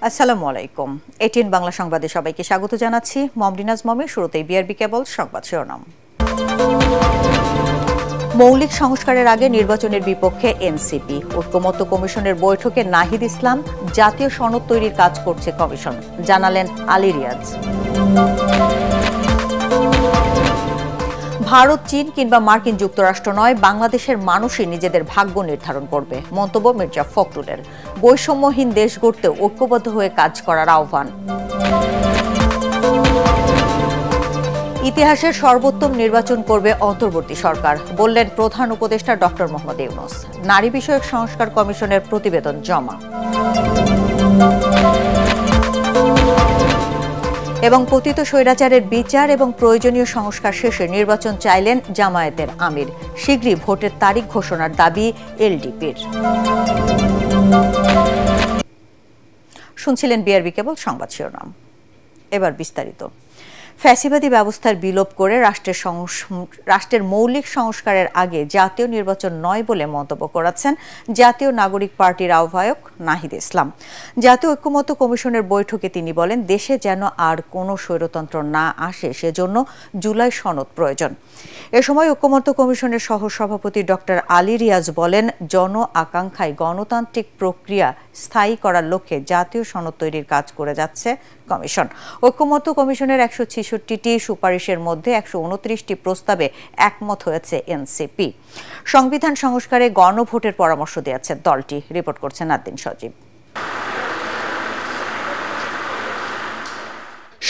আসসালামু আলাইকুম। এটিএন বাংলা সংবাদে সবাইকে স্বাগত জানাচ্ছি। মমরিনাজ মমের শুরুতেই বিআরবি কেবল সংবাদ শিরোনাম। মৌলিক সংস্কারের আগে নির্বাচনের বিপক্ষে এনসিপি। ঐক্যমত্য কমিশনের বৈঠকে নাহিদ ইসলাম। জাতীয় সনদ তৈরির কাজ করছে কমিশন, জানালেন আলী রিয়াজ। ভারত, চীন কিংবা মার্কিন যুক্তরাষ্ট্র নয়, বাংলাদেশের মানুষই নিজেদের ভাগ্য নির্ধারণ করবে, মন্তব্য মির্জা ফখরুলের। বৈষম্যহীন দেশ গড়তে ঐক্যবদ্ধ হয়ে কাজ করার আহ্বান। ইতিহাসের সর্বোত্তম নির্বাচন করবে অন্তর্বর্তী সরকার, বললেন প্রধান উপদেষ্টা ডক্টর মোহাম্মদ ইউনূস। নারী বিষয়ক সংস্কার কমিশনের প্রতিবেদন জমা। এবং পতিত স্বৈরাচারের বিচার এবং প্রয়োজনীয় সংস্কার শেষে নির্বাচন চাইলেন জামায়াতের আমির। শীঘ্রই ভোটের তারিখ ঘোষণার দাবি এলডিপির। শুনছিলেন বিআরবি কেবল সংবাদ শিরোনাম। এবার বিস্তারিত। ফ্যাসিবাদী ব্যবস্থার বিলোপ করে রাষ্ট্রের মৌলিক সংস্কারের আগে জাতীয় নির্বাচন নয় বলে মন্তব্য করেছেন জাতীয় নাগরিক পার্টির আহ্বায়ক নাহিদ ইসলাম। জাতীয় ঐক্যমত্য কমিশনের বৈঠকে তিনি বলেন, দেশে যেন আর কোনো স্বৈরতন্ত্র না আসে সেজন্য জুলাই সনদ প্রয়োজন। এ সময় ঐক্যমত্য কমিশনের সহসভাপতি ডক্টর আলী রিয়াজ বলেন, জন আকাঙ্ক্ষায় গণতান্ত্রিক প্রক্রিয়া স্থায়ী করার লক্ষ্যে জাতীয় সনদ তৈরির কাজ করে যাচ্ছে কমিশন। ঐক্যমত্য কমিশনের 166টি সুপারিশের মধ্যে 129টি প্রস্তাবে একমত হয়েছে এনসিপি। সংবিধান সংস্কারে গণভোটের পরামর্শ দিয়েছে দলটি। রিপোর্ট করছেন নাদ্দিন সজীব।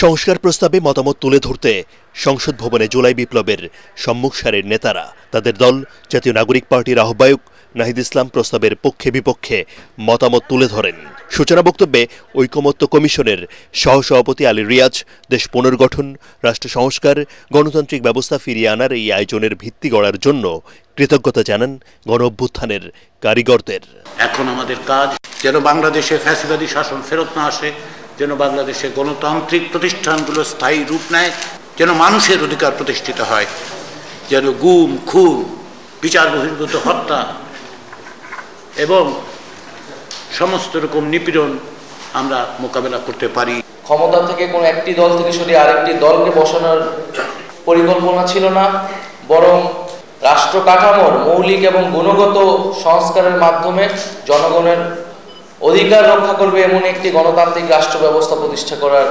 সংস্কার প্রস্তাবে মতামত তুলে ধরতে সংসদ ভবনে জুলাই বিপ্লবের সম্মুখ সারির নেতারা, তাদের দল জাতীয় নাগরিক পার্টির আহ্বায়ক নাহিদ ইসলাম প্রস্তাবের পক্ষে বিপক্ষে মতামত তুলে ধরেন। সূচনা বক্তব্যে ঐক্যমত্য কমিশনের সহসভাপতি আলী রিয়াজ দেশ পুনর্গঠন, রাষ্ট্র সংস্কার, গণতান্ত্রিক ব্যবস্থা ফিরিয়ে আনার এই আয়োজনের ভিত্তি গড়ার জন্য কৃতজ্ঞতা জানান গণ অভ্যুত্থানের কারিগরদের। এখন আমাদের কাজ যেন বাংলাদেশে ফ্যাসিবাদী শাসন ফেরত না আসে, যেন বাংলাদেশে গণতান্ত্রিক প্রতিষ্ঠানগুলো স্থায়ী রূপ নেয়, যেন মানুষের অধিকার প্রতিষ্ঠিত হয়, যেন গুম, খুন, বিচার বহির্ভূত হত্যা এবং সমস্ত রকম নিপীড়ন আমরা মোকাবেলা করতে পারি। ক্ষমতা থেকে কোনো একটি দল থেকে সরিয়ে আরেকটি দলকে বসানোর পরিকল্পনা ছিল না, বরং রাষ্ট্র কাঠামোর মৌলিক এবং গুণগত সংস্কারের মাধ্যমে জনগণের অধিকার রক্ষা করবে এমন একটি গণতান্ত্রিক রাষ্ট্র ব্যবস্থা প্রতিষ্ঠা করার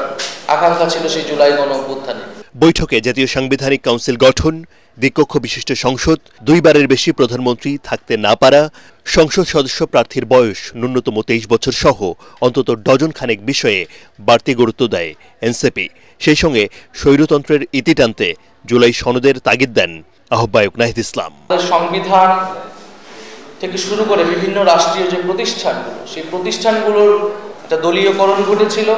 আকাঙ্ক্ষা ছিল সেই জুলাই গণ অভ্যুত্থানে। বৈঠকে জাতীয় সাংবিধানিক কাউন্সিল গঠন, দ্বিকক্ষ বিশিষ্ট সংসদ, 2 বারের বেশি প্রধানমন্ত্রী থাকতে না পারা, সংসদ সদস্য প্রার্থীর বয়স ন্যূনতম 23 বছর সহ অন্তত ডজন খানেক বিষয়ে বাড়তি গুরুত্ব দেয় এনসিপি। সেই সঙ্গে স্বৈরতন্ত্রের ইতি টানতে জুলাই সনদের তাগিদ দেন আহ্বায়ক নাহিদ ইসলাম। সংবিধান থেকে শুরু করে বিভিন্ন রাষ্ট্রীয় যে প্রতিষ্ঠানগুলো, সেই প্রতিষ্ঠানগুলোর একটা দলীয়করণ ঘটেছিল।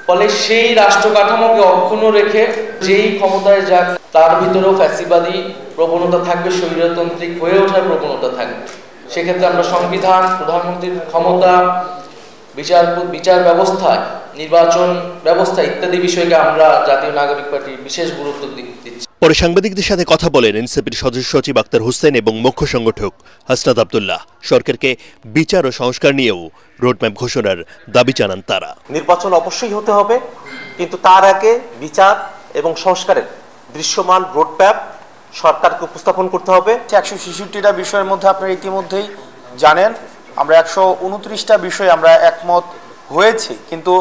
ফলে সেই রাষ্ট্র কাঠামোকে অক্ষুণ্ণ রেখে যেই ক্ষমতায় যাক তার ভিতরেও ফ্যাসিবাদী প্রবণতা থাকবে, স্বৈরতান্ত্রিক হয়ে ওঠার প্রবণতা থাকবে। সেক্ষেত্রে আমরা সংবিধান, প্রধানমন্ত্রীর ক্ষমতা, বিচার ব্যবস্থা, নির্বাচন ব্যবস্থা ইত্যাদি বিষয়কে আমরা জাতীয় নাগরিক পার্টি বিশেষ গুরুত্ব দিচ্ছি। পরে সাংবাদিকদের সাথে কথা বলেন এনসিপির সদস্য সচিব আক্তার হোসেন এবং মুখ্য সংগঠক হাসনাত আব্দুল্লাহ। সরকারকে বিচার ও সংস্কার নিয়েও রোডম্যাপ ঘোষণার দাবি জানান তারা। নির্বাচন অবশ্যই হতে হবে, কিন্তু তার আগে বিচার এবং সংস্কারের দৃশ্যমান রোডম্যাপ সরকারকে উপস্থাপন করতে হবে। 166টা বিষয়ের মধ্যে আপনারা ইতিমধ্যেই জানেন আমরা 129টা বিষয় আমরা একমত হয়েছি, কিন্তু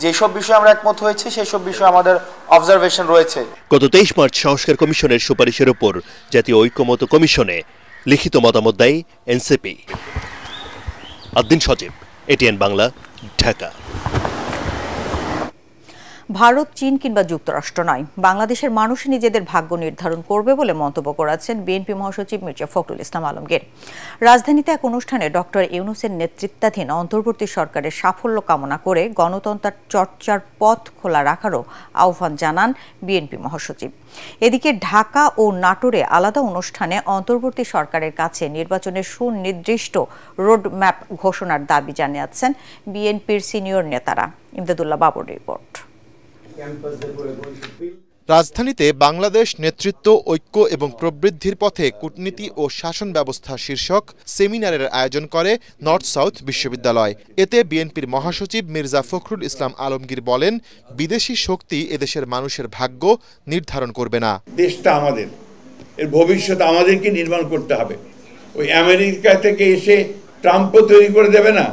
যেসব বিষয়ে আমরা একমত হয়েছি সেই সব বিষয়ে আমাদের অবজারভেশন রয়েছে। গত 23 মার্চ সংস্কার কমিশনের সুপারিশের উপর জাতীয় ঐক্যমত্য কমিশনে লিখিত মতামত দেয় এনসিপি। নাদ্দিন সজীব, এটিএন বাংলা, ঢাকা। ভারত, চীন কিংবা যুক্তরাষ্ট্র নয়, বাংলাদেশের মানুষই নিজেদের ভাগ্য নির্ধারণ করবে বলে মন্তব্য করেছেন বিএনপি মহাসচিব মির্জা ফখরুল ইসলাম আলমগীর। রাজধানীতে এক অনুষ্ঠানে ডক্টর ইউনূসের নেতৃত্বাধীন অন্তর্বর্তী সরকারের সাফল্য কামনা করে গণতন্ত্র চর্চার পথ খোলা রাখারও আহ্বান জানান বিএনপি মহাসচিব। এদিকে ঢাকা ও নাটোরে আলাদা অনুষ্ঠানে অন্তর্বর্তী সরকারের কাছে নির্বাচনের সুনির্দিষ্ট রোডম্যাপ ঘোষণার দাবি জানিয়েছেন বিএনপির সিনিয়র নেতারা। ইমদাদুল্লাহ বাবুর রিপোর্ট। রাজধানীতে বাংলাদেশ নেতৃত্ব ঐক্য এবং প্রবৃদ্ধির পথে কূটনীতি ও শাসন ব্যবস্থা শীর্ষক সেমিনারের আয়োজন করে নর্থ সাউথ বিশ্ববিদ্যালয়। এতে বিএনপির মহাসচিব মির্জা ফখরুল ইসলাম আলমগীর বলেন, বিদেশি শক্তি এদেশের মানুষের ভাগ্য নির্ধারণ করবে না। দেশটা আমাদের, এর ভবিষ্যৎ আমাদেরকে নির্মাণ করতে হবে। ওই আমেরিকা থেকে এসে ট্রাম্পও তৈরি করে দেবে না,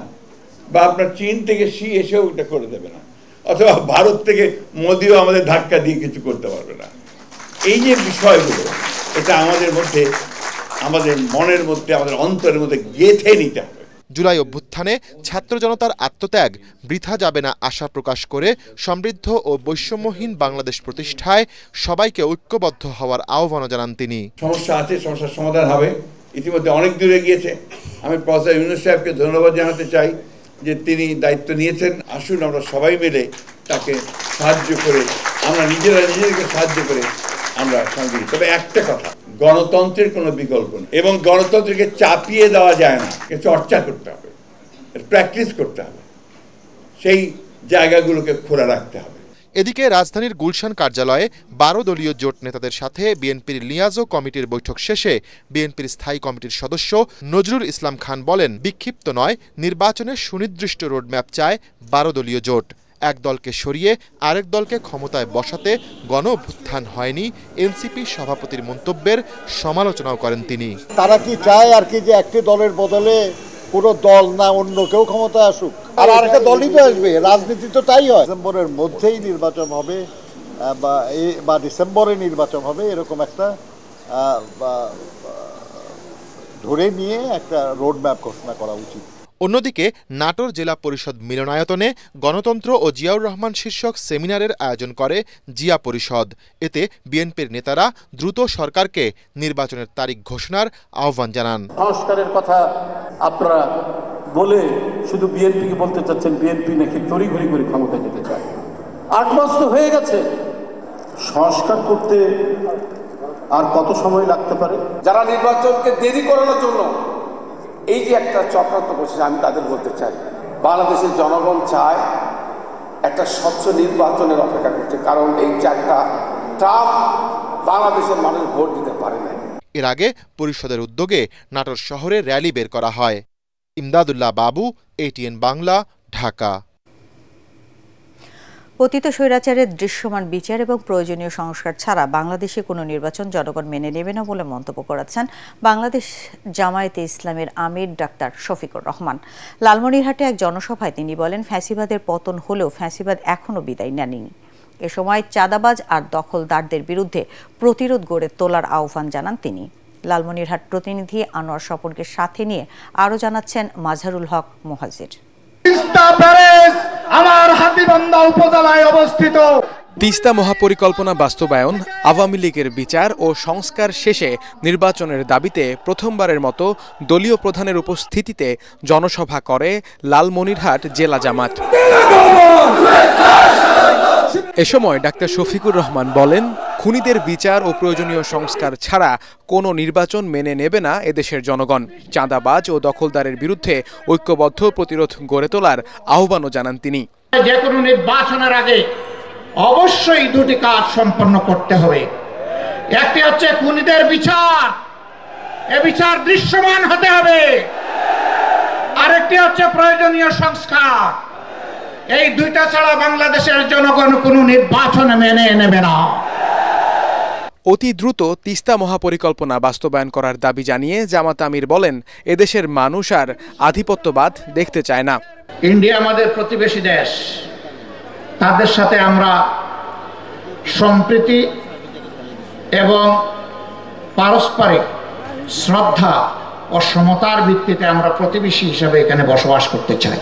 বা আপনার চীন থেকে শি এসেও এটা করে দেবে না, অথবা ভারত থেকে মোদিও আমাদের ধাক্কা দিয়ে কিছু করতে পারবে না। এই যে বিষয়গুলো, এটা আমাদের মধ্যে, আমাদের মনের মধ্যে, আমাদের অন্তরের মধ্যে গেঁথে নিতে হবে। জুলাই অভ্যুত্থানে ছাত্র জনতার আত্মত্যাগ বৃথা যাবে না আশা প্রকাশ করে সমৃদ্ধ ও বৈষম্যহীন বাংলাদেশ প্রতিষ্ঠায় সবাইকে ঐক্যবদ্ধ হওয়ার আহ্বান জানান তিনি। সমস্যা আছে, সমস্যার সমাধান হবে, ইতিমধ্যে অনেক দূরে গিয়েছে। আমি প্রফেসর ইউনূস সাহেবকে ধন্যবাদ জানাতে চাই যে তিনি দায়িত্ব নিয়েছেন। আসুন আমরা সবাই মিলে তাকে সাহায্য করে, আমরা নিজেদেরকে সাহায্য করে আমরা শান্তি। তবে একটা কথা, গণতন্ত্রের কোনো বিকল্প নেই এবং গণতন্ত্রকে চাপিয়ে দেওয়া যায় না, চর্চা করতে হবে, প্র্যাকটিস করতে হবে, সেই জায়গাগুলোকে খোলা রাখতে হবে। এদিকে রাজধানীর গুলশান কার্যালয়ে 12 দলীয় জোট নেতাদের সাথে বিএনপির লিয়াজো কমিটির বৈঠক শেষে বিএনপির স্থায়ী কমিটির সদস্য নজরুল ইসলাম খান বলেন, বিক্ষিপ্ত নয়, নির্বাচনের সুনির্দিষ্ট রোডম্যাপ চায় 12 দলীয় জোট। এক দলকে সরিয়ে আরেক দলকে ক্ষমতায় বসাতে গণ অভ্যুত্থান হয়নি এনসিপি সভাপতির মন্তব্যের সমালোচনাও করেন তিনি। তারা কি চায় আর কি যে একটি দলের বদলে পুরো দল না অন্য কেউ ক্ষমতায় আসুক, আর আরেকটা দলই তো আসবে। রাজনীতি তো তাই হয়, ডিসেম্বরের মধ্যেই নির্বাচন হবে বা ডিসেম্বরে নির্বাচন হবে, এরকম একটা ধরে নিয়ে একটা রোডম্যাপ ঘোষণা করা উচিত। অন্যদিকে নাটোর জেলা পরিষদ মিলনায়তনে গণতন্ত্র ও জিয়াউর রহমান শীর্ষক সেমিনারের আয়োজন করে জিয়া পরিষদ। এতে বিএনপির নেতারা দ্রুত সরকারকে নির্বাচনের তারিখ ঘোষণার আহ্বান জানান। সংস্কারের কথা আপনারা বলে শুধু বিএনপিকে বলতে চাচ্ছেন বিএনপি নাকি তড়িঘড়ি করে ক্ষমতায় যেতে চায়। 8 মাস তো হয়ে গেছে, সংস্কার করতে আর কত সময় লাগতে পারে? যারা নির্বাচনকে দেরি করানোর জন্য এই যে একটা চক্রান্ত করছে, আমি তাদের বলতে চাই, বাংলাদেশের জনগণ চায় একটা স্বচ্ছ নির্বাচনের অপেক্ষা করছে, কারণ এই 4টা টার্ম বাংলাদেশের মানুষ ভোট দিতে পারে না। এর আগে পরিষদের উদ্যোগে নাটোর শহরে র্যালি বের করা হয়। ইমদাদুল্লাহ বাবু, ATN বাংলা, ঢাকা। পতিত স্বৈরাচারের দৃশ্যমান বিচার এবং প্রয়োজনীয় সংস্কার ছাড়া বাংলাদেশে কোনো নির্বাচন জনগণ মেনে নেবে না বলে মন্তব্য করেছেন বাংলাদেশ জামায়াতে ইসলামের আমির ডাক্তার শফিকুর রহমান। লালমনিরহাটে এক জনসভায় তিনি বলেন, ফ্যাসিবাদের পতন হলেও ফ্যাসিবাদ এখনও বিদায় নেয়নি। এ সময় চাঁদাবাজ আর দখলদারদের বিরুদ্ধে প্রতিরোধ গড়ে তোলার আহ্বান জানান তিনি। লালমনিরহাট প্রতিনিধি আনোয়ার স্বপনকে সাথে নিয়ে আরও জানাচ্ছেন মাজহারুল হক মুহাজির। আমার হাতীবান্ধা উপজেলায় অবস্থিত তিস্তা মহাপরিকল্পনা বাস্তবায়ন, আওয়ামী লীগের বিচার ও সংস্কার শেষে নির্বাচনের দাবিতে প্রথমবারের মতো দলীয় প্রধানের উপস্থিতিতে জনসভা করে লালমনিরহাট জেলা জামাত। এ সময় ডাক্তার শফিকুর রহমান বলেন, খুনিদের বিচার ও প্রয়োজনীয় সংস্কার ছাড়া কোনো নির্বাচন মেনে নেবে না এদেশের জনগণ। চাঁদাবাজ ও দখলদারের বিরুদ্ধে ঐক্যবদ্ধ প্রতিরোধ গড়ে তোলার আহ্বানও জানান তিনি। যে কোনো নির্বাচনের আগে অবশ্যই 2টি কাজ সম্পন্ন করতে হবে। একটি হচ্ছে খুনিদের বিচার, এ বিচার দৃশ্যমান হতে হবে। আরেকটি হচ্ছে প্রয়োজনীয় সংস্কার। এই 2টা ছাড়া বাংলাদেশের জনগণ কোনো নির্বাচন মেনে নেবে না। অতি দ্রুত তিস্তা মহাপরিকল্পনা বাস্তবায়ন করার দাবি জানিয়ে জামাত আমির বলেন, এদেশের মানুষ আর আধিপত্যবাদ দেখতে চায় না। ইন্ডিয়া আমাদের প্রতিবেশী দেশ, তাদের সাথে আমরা সম্প্রীতি এবং পারস্পরিক শ্রদ্ধা ও সমতার ভিত্তিতে আমরা প্রতিবেশী হিসেবে এখানে বসবাস করতে চাই।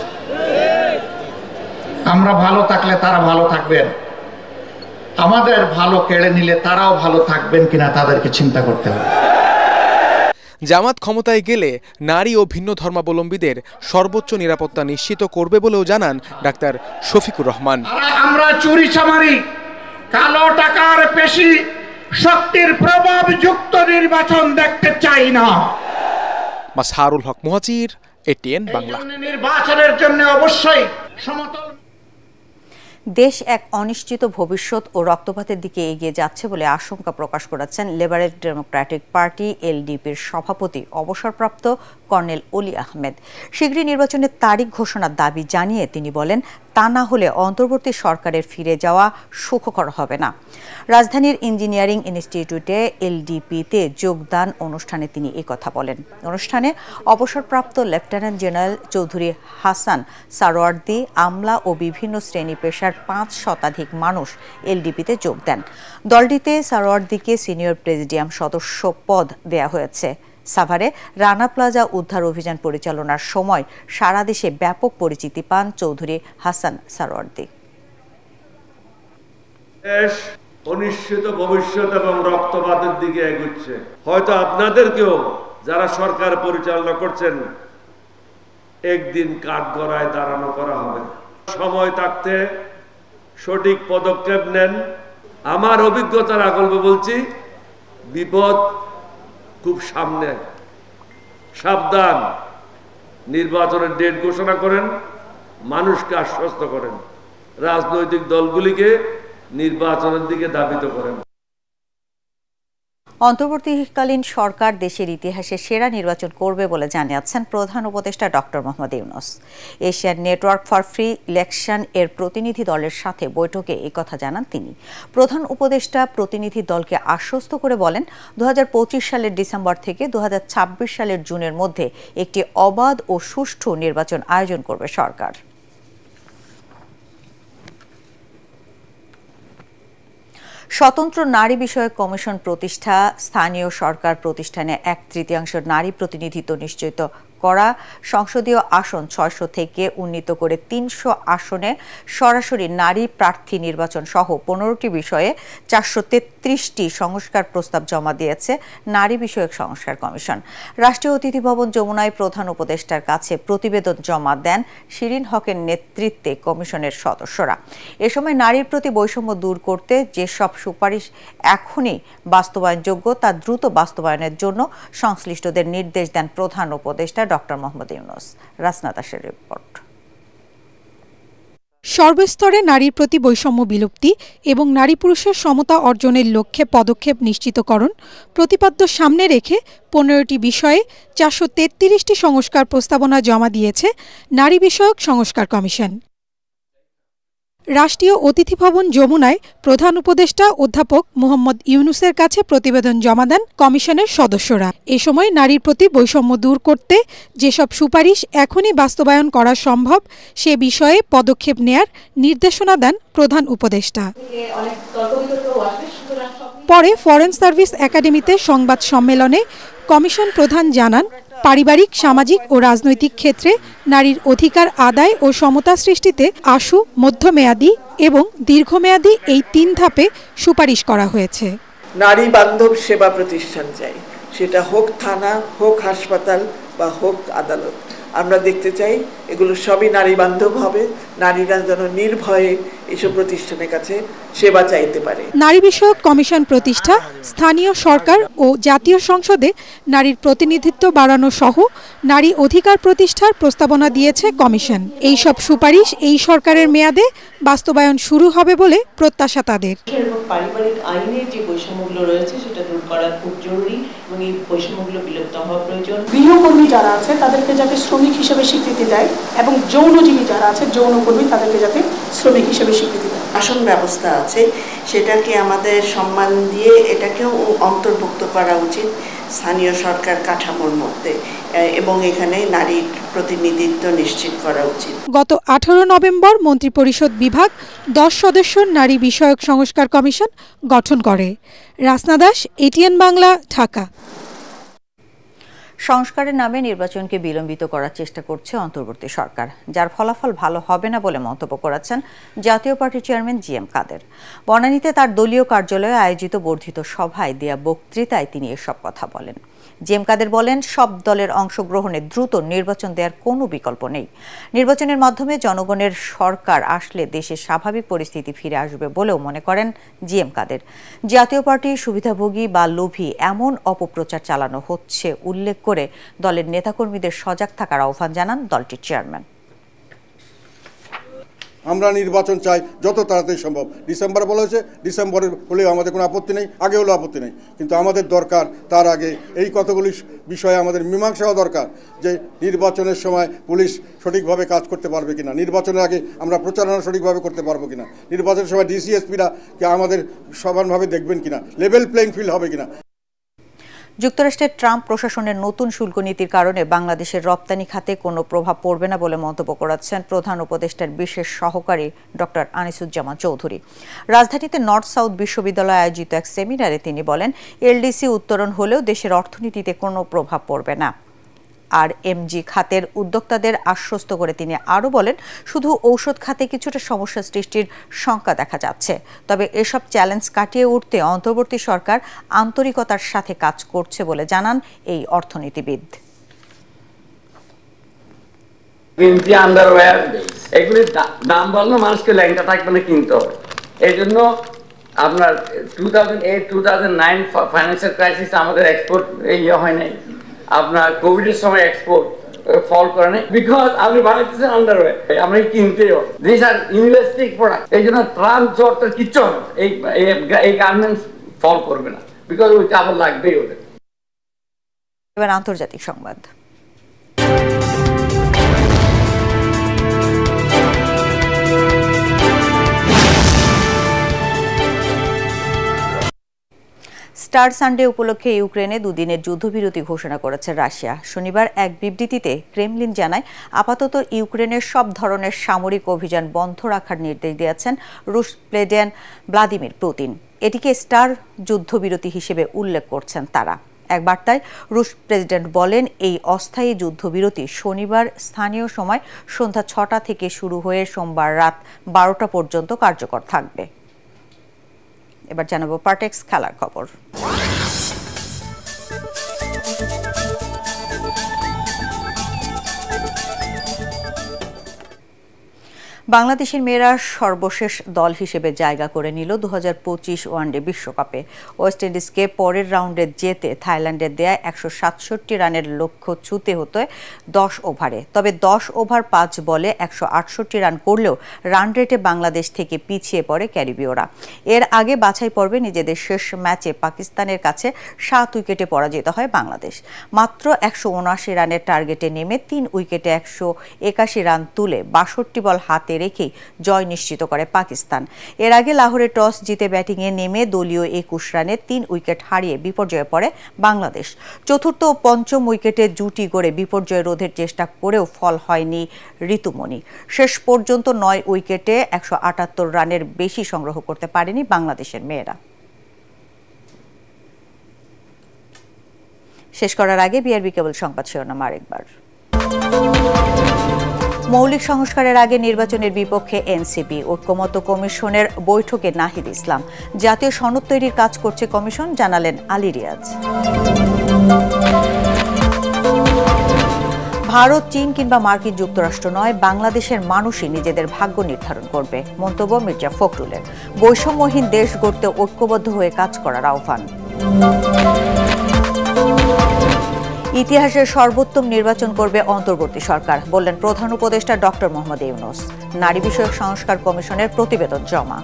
আমরা ভালো থাকলে তারা ভালো থাকবেন, আমাদের ভালো কেড়ে নিলে তারাও ভালো থাকবেন কিনা তাদেরকে চিন্তা করতে হবে। জামাত ক্ষমতায় গেলে নারী ও ভিন্ন ধর্মাবলম্বীদের সর্বোচ্চ নিরাপত্তা নিশ্চিত করবে বলেও জানান ডাক্তার শফিকুর রহমান। আমরা চুরি চামারি, কালো টাকার পেশি শক্তির প্রভাব যুক্ত নির্বাচন দেখতে চাই না। মাজহারুল হক মুহাজির, ATN বাংলা। নির্বাচনের জন্য অবশ্যই সমতল। দেশ এক অনিশ্চিত ভবিষ্যৎ ও রক্তপাতের দিকে এগিয়ে যাচ্ছে বলে আশঙ্কা প্রকাশ করেছেন লিবারেল ডেমোক্রেটিক পার্টি এলডিপির সভাপতি অবসরপ্রাপ্ত কর্নেল অলি আহমেদ। শীঘ্রই নির্বাচনের তারিখ ঘোষণার দাবি জানিয়ে তিনি বলেন, তা না হলে অন্তর্বর্তী সরকারের ফিরে যাওয়া সুখকর হবে না। রাজধানীর ইঞ্জিনিয়ারিং ইনস্টিটিউটে এলডিপিতে যোগদান অনুষ্ঠানে তিনি একথা বলেন। অনুষ্ঠানে অবসরপ্রাপ্ত লেফটেন্যান্ট জেনারেল চৌধুরী হাসান সারোয়ার্দী, আমলা ও বিভিন্ন শ্রেণী পেশার 5 শতাধিক মানুষ এলডিপিতে যোগ দেন। দলটিতে সারোয়ার্দীকে সিনিয়র প্রেসিডিয়াম সদস্য পদ দেয়া হয়েছে। সাভারে রানা প্লাজা উদ্ধার অভিযান পরিচালনার সময় সারা দেশে ব্যাপক পরিচিতি পান চৌধুরী হাসান সারোয়ার্দী। দেশ অনিশ্চিত ভবিষ্যৎ এবং রক্তপাতের দিকে এগুচ্ছে। হয়তো আপনাদেরকেও যারা সরকার পরিচালনা করছেন একদিন কাঠগড়ায় দাঁড়ানো করা হবে। সময় থাকতে সঠিক পদক্ষেপ নেন। আমার অভিজ্ঞতার আগল্পে বলছি, বিপদ খুব সামনে, সাবধান। নির্বাচনের ডেট ঘোষণা করেন, মানুষকে আশ্বস্ত করেন, রাজনৈতিক দলগুলিকে নির্বাচনের দিকে ধাবিত করেন। অন্তর্বর্তীকালীন সরকার দেশের ইতিহাসে সেরা নির্বাচন করবে বলে জানিয়েছেন প্রধান উপদেষ্টা doctor Mohammad Yunus. Asian network for free election এর প্রতিনিধি দলের সাথে বৈঠকে একথা জানান তিনি। প্রধান উপদেষ্টা প্রতিনিধি দলকে আশ্বস্ত করে বলেন, 2025 সালের ডিসেম্বর থেকে 2026 সালের জুনের মধ্যে একটি অবাধ ও সুষ্ঠু নির্বাচন আয়োজন করবে সরকার। স্বতন্ত্র নারী বিষয়ক কমিশন প্রতিষ্ঠা, স্থানীয় সরকার প্রতিষ্ঠানে 1/3 নারী প্রতিনিধিত্ব নিশ্চিত করা, সংসদীয় আসন 600 থেকে উন্নীত করে 300 আসনে সরাসরি নারী প্রার্থী নির্বাচন সহ 15টি বিষয়ে 433টি সংস্কার প্রস্তাব জমা দিয়েছে নারী বিষয়ক সংস্কার কমিশন। রাষ্ট্রীয় অতিথি ভবন যমুনায় প্রধান উপদেষ্টার কাছে প্রতিবেদন জমা দেন শিরিন হকের নেতৃত্বে কমিশনের সদস্যরা। এ সময় নারীর প্রতি বৈষম্য দূর করতে যেসব সুপারিশ এখনই বাস্তবায়নযোগ্য তা দ্রুত বাস্তবায়নের জন্য সংশ্লিষ্টদের নির্দেশ দেন প্রধান উপদেষ্টা ডক্টর মোহাম্মদ ইউনূস। রাসনা দাসের রিপোর্ট। সর্বস্তরে নারীর প্রতি বৈষম্য বিলুপ্তি এবং নারী পুরুষের সমতা অর্জনের লক্ষ্যে পদক্ষেপ নিশ্চিতকরণ প্রতিপাদ্য সামনে রেখে 15টি বিষয়ে 433টি সংস্কার প্রস্তাবনা জমা দিয়েছে নারী বিষয়ক সংস্কার কমিশন। রাষ্ট্রীয় অতিথি ভবন যমুনায় প্রধান উপদেষ্টা অধ্যাপক মোহাম্মদ ইউনূসের কাছে প্রতিবেদন জমা দেন কমিশনের সদস্যরা। এ সময় নারীর প্রতি বৈষম্য দূর করতে যেসব সুপারিশ এখনই বাস্তবায়ন করা সম্ভব সে বিষয়ে পদক্ষেপ নেয়ার নির্দেশনা দেন প্রধান উপদেষ্টা। পরে ফরেন সার্ভিস একাডেমিতে সংবাদ সম্মেলনে কমিশন প্রধান জানান, পারিবারিক, সামাজিক ও রাজনৈতিক ক্ষেত্রে নারীর অধিকার আদায় ও সমতা সৃষ্টিতে আশু, মধ্যমেয়াদী এবং দীর্ঘমেয়াদী এই 3 ধাপে সুপারিশ করা হয়েছে। নারী বান্ধব সেবা প্রতিষ্ঠান চাই, সেটা হোক থানা, হোক হাসপাতাল বা হোক আদালত। আমরা দেখতে চাই এগুলো সবই নারী বান্ধব হবে, নারীরা যেন নির্ভয়ে এসব প্রতিষ্ঠানের কাছে সেবা চাইতে পারে। নারী বিষয়ক কমিশন প্রতিষ্ঠা, স্থানীয় সরকার ও জাতীয় সংসদে নারীর প্রতিনিধিত্ব বাড়ানো সহ নারী অধিকার প্রতিষ্ঠার প্রস্তাবনা দিয়েছে কমিশন। এই সব সুপারিশ এই সরকারের মেয়াদে বাস্তবায়ন শুরু হবে বলে প্রত্যাশা তাদের। পারিবারিক আইনের যে বৈষম্যগুলো রয়েছে সেটা দূর করা খুব জরুরি এবং এই বৈষম্যগুলো বিলুপ্ত হওয়া প্রয়োজন। গৃহকর্মী যারা আছে তাদেরকে যাতে শ্রমিক হিসেবে স্বীকৃতি দেয় এবং যৌনজীবী যারা আছে যৌনকর্মী তাদেরকে যাতে শ্রমিক হিসেবে স্বীকৃতি দেয়। আসন ব্যবস্থা আছে সেটাকে আমাদের সম্মান দিয়ে এটাকেও অন্তর্ভুক্ত করা উচিত স্থানীয় সরকার কাঠামোর মধ্যে এবং এখানে নারীর প্রতিনিধিত্ব নিশ্চিত করা উচিত। গত 18 নভেম্বর মন্ত্রিপরিষদ বিভাগ 10 সদস্যের নারী বিষয়ক সংস্কার কমিশন গঠন করে। রাসনা দাস, এটিএন বাংলা, ঢাকা। সংস্কারের নামে নির্বাচনকে বিলম্বিত করার চেষ্টা করছে অন্তর্বর্তী সরকার, যার ফলাফল ভালো হবে না বলে মন্তব্য করেছেন জাতীয় পার্টির চেয়ারম্যান জিএম কাদের। বনানীতে তার দলীয় কার্যালয়ে আয়োজিত বর্ধিত সভায় দেয়া বক্তৃতায় তিনি এসব কথা বলেন। জিএম কাদের বলেন, সব দলের অংশগ্রহণে দ্রুত নির্বাচন দেওয়ার কোনো বিকল্প নেই। নির্বাচনের মাধ্যমে জনগণের সরকার আসলে দেশের স্বাভাবিক পরিস্থিতি ফিরে আসবে বলেও মনে করেন জিএম কাদের। জাতীয় পার্টির সুবিধাভোগী বা লোভী এমন অপপ্রচার চালানো হচ্ছে উল্লেখ করে দলের নেতাকর্মীদের সজাগ থাকার আহ্বান জানান দলটির চেয়ারম্যান। আমরা নির্বাচন চাই যত তাড়াতাড়ি সম্ভব। ডিসেম্বর বলা হয়েছে, ডিসেম্বরে হলেও আমাদের কোনো আপত্তি নেই, আগে হলেও আপত্তি নেই, কিন্তু আমাদের দরকার তার আগে এই কতগুলি বিষয়ে আমাদের মীমাংসাও দরকার, যে নির্বাচনের সময় পুলিশ সঠিকভাবে কাজ করতে পারবে কিনা, নির্বাচনের আগে আমরা প্রচারণা সঠিকভাবে করতে পারবো কিনা, নির্বাচনের সময় ডিসিএসপিরা আমাদের সমানভাবে দেখবেন কিনা, লেভেল প্লেইং ফিল্ড হবে কিনা। যুক্তরাষ্ট্রের ট্রাম্প প্রশাসনের নতুন শুল্ক নীতির কারণে বাংলাদেশের রপ্তানি খাতে কোনো প্রভাব পড়বে না বলে মন্তব্য করেছেন প্রধান উপদেষ্টার বিশেষ সহকারী ডক্টর আনিসুজ্জামান চৌধুরী। রাজধানীতে নর্থ সাউথ বিশ্ববিদ্যালয়ে আয়োজিত এক সেমিনারে তিনি বলেন, এলডিসি উত্তরণ হলেও দেশের অর্থনীতিতে কোনো প্রভাব পড়বে না। আর এমজি খাতের উদ্যোক্তাদের আশ্বস্ত করে তিনি আরও বলেন, শুধু ঔষধ খাতে কিছুটা সমস্যা সৃষ্টির শঙ্কা দেখা যাচ্ছে, তবে এসব চ্যালেঞ্জ কাটিয়ে উঠতে অন্তর্বর্তী সরকার আন্তরিকতার সাথে কাজ করছে বলে জানান এই অর্থনীতিবিদ। এগুলির দাম বাড়লে মানুষকে ল্যাংটা থাকবে না, কিনতে হবে। এই জন্য আপনার 2008-2009 ফাইন্যান্সিয়াল ক্রাইসিস আমাদের এক্সপোর্ট হয় নাই, আপনার কোভিডের সময় এক্সপোর্ট ফল করে নাই, বিকজ আপনি বানাইতেছেন আন্ডারওয়্যার, আমরা কিনতেও দিস আর ইনভেস্টিং প্রোডাক্ট। এই জন্য ট্রাম্প জোরটা কিচ্ছু এই গার্মেন্টস ফল করবে না, বিকজ ওই কাপড় লাগবেই ওদের। এবার আন্তর্জাতিক সংবাদ। স্টার সানডে উপলক্ষে ইউক্রেনে দুদিনের যুদ্ধবিরতি ঘোষণা করেছে রাশিয়া। শনিবার এক বিবৃতিতে ক্রেমলিন জানায়, আপাতত ইউক্রেনের সব ধরনের সামরিক অভিযান বন্ধ রাখার নির্দেশ দিয়েছেন রুশ প্রেসিডেন্ট ভ্লাদিমির পুতিন। এটিকে স্টার যুদ্ধবিরতি হিসেবে উল্লেখ করছেন তারা। এক বার্তায় রুশ প্রেসিডেন্ট বলেন, এই অস্থায়ী যুদ্ধবিরতি শনিবার স্থানীয় সময় সন্ধ্যা 6টা থেকে শুরু হয়ে সোমবার রাত 12টা পর্যন্ত কার্যকর থাকবে। এবার জানাবো পার্টেক্স খেলার খবর। বাংলাদেশের মেয়েরা সর্বশেষ দল হিসেবে জায়গা করে নিল 2025 ওয়ানডে বিশ্বকাপে। ওয়েস্ট ইন্ডিজকে পরের রাউন্ডে যেতে থাইল্যান্ডের দেয়া 167 রানের লক্ষ্য ছুঁতে হতো 10 ওভারে। তবে 10 ওভার 5 বলে 168 রান করলেও রান রেটে বাংলাদেশ থেকে পিছিয়ে পড়ে ক্যারিবীয়রা। এর আগে বাছাই পর্বে নিজেদের শেষ ম্যাচে পাকিস্তানের কাছে 7 উইকেটে পরাজিত হয় বাংলাদেশ। মাত্র 179 রানের টার্গেটে নেমে 3 উইকেটে 181 রান তুলে 62 বল হাতে রেখে জয় নিশ্চিত করে পাকিস্তান। এর আগে লাহোরে টস জিতে ব্যাটিংয়ে নেমে দলীয় 21 রানে 3 উইকেট হারিয়ে বিপর্যয়ে পড়ে বাংলাদেশ। চতুর্থ ও পঞ্চম উইকেটে জুটি গড়ে বিপর্যয় রোধের চেষ্টা করেও ফল হয়নি ঋতুমণি। শেষ পর্যন্ত 9 উইকেটে 178 রানের বেশি সংগ্রহ করতে পারেনি বাংলাদেশের মেয়েরা। শেষ করার আগে বিআরবি কেবল সংবাদ শিরোনাম আরেকবার। মৌলিক সংস্কারের আগে নির্বাচনের বিপক্ষে এনসিপি। ঐক্যমত্য কমিশনের বৈঠকে নাহিদ ইসলাম। জাতীয় সনদ তৈরির কাজ করছে কমিশন, জানালেন আলী রিয়াজ। ভারত, চীন কিংবা মার্কিন যুক্তরাষ্ট্র নয়, বাংলাদেশের মানুষই নিজেদের ভাগ্য নির্ধারণ করবে, মন্তব্য মির্জা ফখরুলের। বৈষম্যহীন দেশ গড়তে ঐক্যবদ্ধ হয়ে কাজ করার আহ্বান। ইতিহাসের সর্বোত্তম নির্বাচন করবে অন্তর্বর্তী সরকার, বললেন প্রধান উপদেষ্টা ডক্টর মোহাম্মদ ইউনূস। নারী বিষয়ক সংস্কার কমিশনের প্রতিবেদন জমা।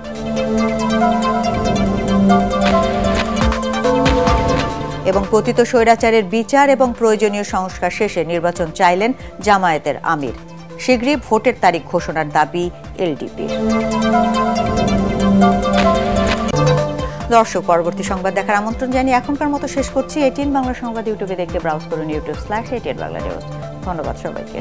এবং পতিত স্বৈরাচারের বিচার এবং প্রয়োজনীয় সংস্কার শেষে নির্বাচন চাইলেন জামায়াতের আমির। শীঘ্রই ভোটের তারিখ ঘোষণার দাবি এলডিপির। দর্শক, পরবর্তী সংবাদ দেখার আমন্ত্রণ জানিয়ে এখনকার মতো শেষ করছি। এটিএন বাংলা সংবাদ ইউটিউবে দেখতে ব্রাউজ করুন youtube/ATN Bangla News। ধন্যবাদ সবাইকে।